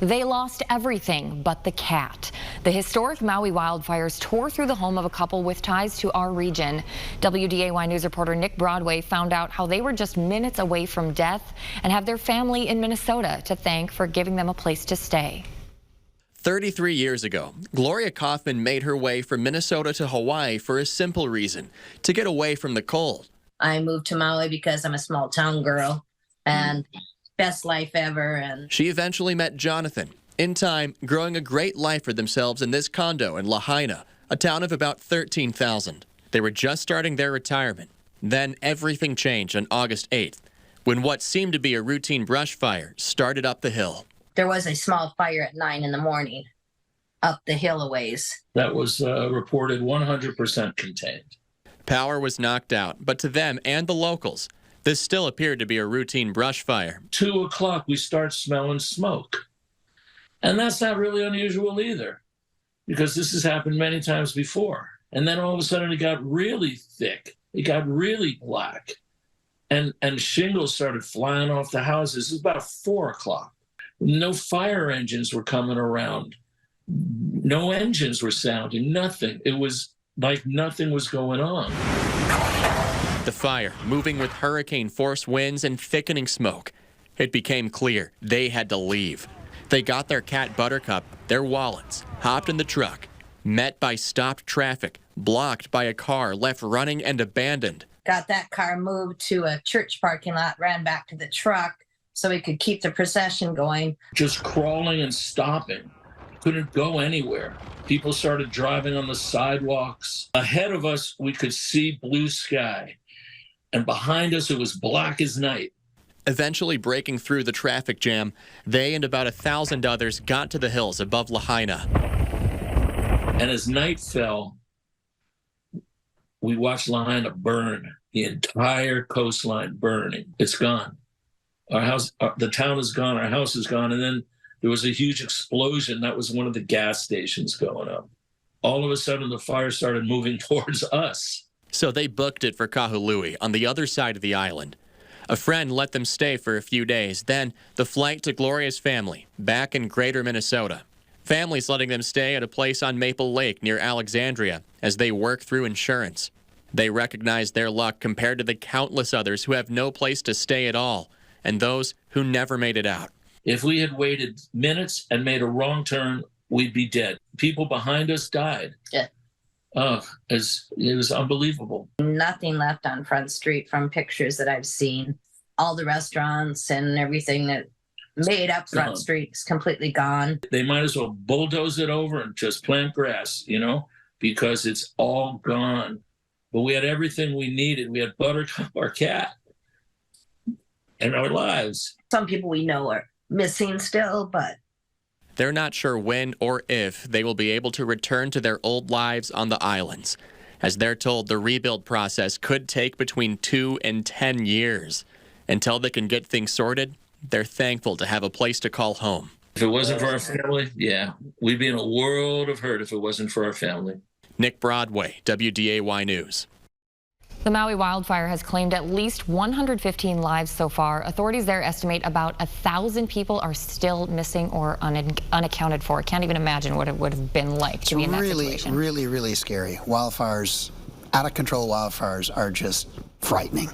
They lost everything but the cat. The historic Maui wildfires tore through the home of a couple with ties to our region. WDAY News reporter Nick Broadway found out how they were just minutes away from death and have their family in Minnesota to thank for giving them a place to stay. 33 years ago, Gloria Kaufman made her way from Minnesota to Hawaii for a simple reason: to get away from the cold. I moved to Maui because I'm a small town girl and best life ever. And she eventually met Jonathan, in time growing a great life for themselves in this condo in Lahaina, a town of about 13,000. They were just starting their retirement. Then everything changed on August 8th, when what seemed to be a routine brush fire started up the hill. There was a small fire at 9 in the morning up the hill a ways. That was reported 100% contained. Power was knocked out, but to them and the locals, this still appeared to be a routine brush fire. 2 o'clock, we start smelling smoke. And that's not really unusual either, because this has happened many times before. And then all of a sudden it got really thick. It got really black. And shingles started flying off the houses. It was about 4 o'clock. No fire engines were coming around. No engines were sounding, nothing. It was like nothing was going on. The fire moving with hurricane-force winds and thickening smoke. It became clear they had to leave. They got their cat Buttercup, their wallets, hopped in the truck, met by stopped traffic, blocked by a car left running and abandoned. Got that car moved to a church parking lot, ran back to the truck so we could keep the procession going. Just crawling and stopping. Couldn't go anywhere. People started driving on the sidewalks. Ahead of us, we could see blue sky. And behind us, it was black as night. Eventually breaking through the traffic jam, they and about 1,000 others got to the hills above Lahaina. And as night fell, we watched Lahaina burn, the entire coastline burning. It's gone. Our house, the town is gone, our house is gone. And then there was a huge explosion. That was one of the gas stations going up. All of a sudden, the fire started moving towards us. So they booked it for Kahului on the other side of the island. A friend let them stay for a few days. Then the flight to Gloria's family, back in greater Minnesota. Families letting them stay at a place on Maple Lake near Alexandria as they work through insurance. They recognize their luck compared to the countless others who have no place to stay at all, and those who never made it out. If we had waited minutes and made a wrong turn, we'd be dead. People behind us died. Yeah. Oh, it was unbelievable. Nothing left on Front Street from pictures that I've seen. All the restaurants and everything that made up Front Street is completely gone. They might as well bulldoze it over and just plant grass, because it's all gone. But we had everything we needed. We had Buttercup, our cat, and our lives. Some people we know are missing still, but they're not sure when or if they will be able to return to their old lives on the islands. As they're told, the rebuild process could take between 2 and 10 years. Until they can get things sorted, they're thankful to have a place to call home. If it wasn't for our family, yeah, we'd be in a world of hurt if it wasn't for our family. Nick Broadway, WDAY News. The Maui wildfire has claimed at least 115 lives so far. Authorities there estimate about 1,000 people are still missing or unaccounted for. Can't even imagine what it would have been like to be in that situation. Really scary. Wildfires, out of control wildfires, are just frightening.